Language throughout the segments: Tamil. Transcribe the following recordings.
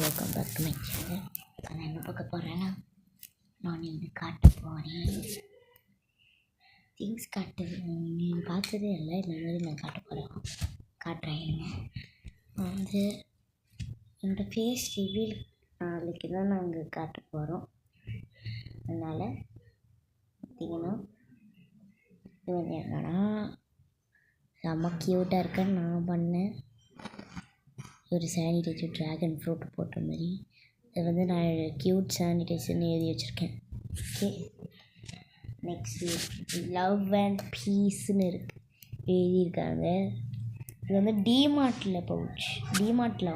Welcome back to my channel. நான் என்ன பார்க்க போகிறேன்னா, நான் இங்கே காட்ட போகிறேன் திங்ஸ் நீங்கள் பார்த்ததே இல்லை. இந்த மாதிரி நான் காட்டுறேன். வந்து என்னோடய ஃபேஸ் ரிவீல் நாளைக்கு தான் நாங்கள் காட்ட போகிறோம். அதனால் பார்த்தீங்கன்னா இது வந்து என்னன்னா செம்ம க்யூட்டாக இருக்கேன்னு நான் பண்ணேன். ஒரு சானிடைசர் ட்ராகன் ஃப்ரூட் போட்ட மாதிரி அதை வந்து நான் க்யூட் சானிடைசர்னு எழுதி வச்சுருக்கேன். ஓகே, நெக்ஸ்ட் லவ் அண்ட் பீஸ்ன்னு எழுதியிருக்காங்க. இது வந்து டிமார்ட்டில்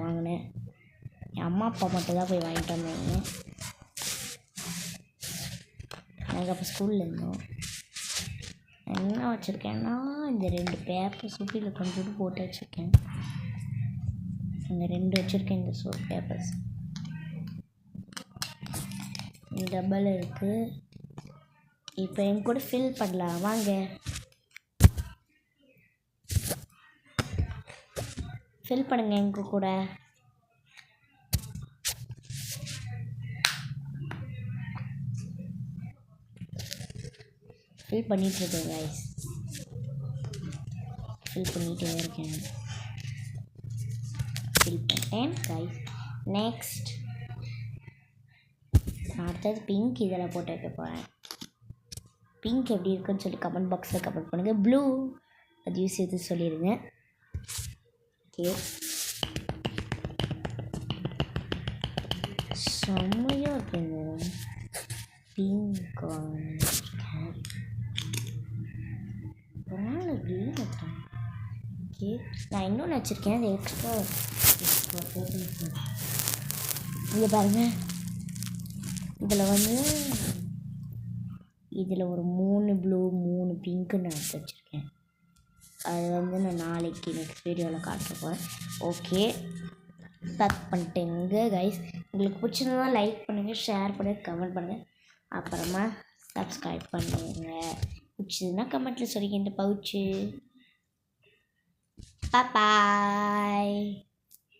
வாங்கினேன். என் அம்மா அப்பா மட்டும் தான் போய் வாங்கிட்டு வந்தாங்க. நாங்கள் அப்போ ஸ்கூலில் இருந்தோம். என்ன வச்சுருக்கேன்னா இந்த 2 பேப்பர் சுட்டியில் கொஞ்சோண்டு போட்டு வச்சுருக்கேன். இந்த 2 வச்சுருக்கேன். இந்த சோப் பேப்பர்ஸ் இந்த டப்பாவில் இருக்குது. இப்போ என் கூட ஃபில் பண்ணலாம் வாங்க. ஃபில் பண்ணுங்க எங்க கூட. ஃபில் பண்ணிட்டுருக்கேன் கைஸ். ஃபில் பண்ணிகிட்டே இருக்கேன். ஃபில் பண்ணிட்டேன் கைஸ். நெக்ஸ்ட் அடுத்தது பிங்க் இதில் போட்டு வைக்க போகிறேன். பிங்க் எப்படி இருக்குன்னு சொல்லி கமெண்ட் பாக்ஸில் கமெண்ட் பண்ணுங்கள். ப்ளூ அதையும் சேர்த்து சொல்லிடுங்க. ஓகே, செம்மையாக இருக்குங்க பிங்க். க்ரீன் வச்சேன். ஓகே, நான் இன்னொன்று வச்சுருக்கேன். அது எக்ஸ்ட்ரா இங்கே பாருங்கள். இதில் ஒரு 3 ப்ளூ 3 பிங்க்கு நான் எடுத்து வச்சுருக்கேன். அது வந்து நான் நாளைக்கு நெக்ஸ்ட் வீடியோவில் காட்ட போகிறேன். ஓகே, ஸ்டார்ட் பண்ணிட்டேங்க கைஸ். உங்களுக்கு பிடிச்சிருந்தா லைக் பண்ணுங்கள், ஷேர் பண்ணுங்கள், கமெண்ட் பண்ணுங்கள். அப்புறமா சப்ஸ்கிரைப் பண்ணுங்க. பிடிச்சதுன்னா கமெண்ட்டில் சொல்லிங்க. இந்த பவுச்சு பாய்.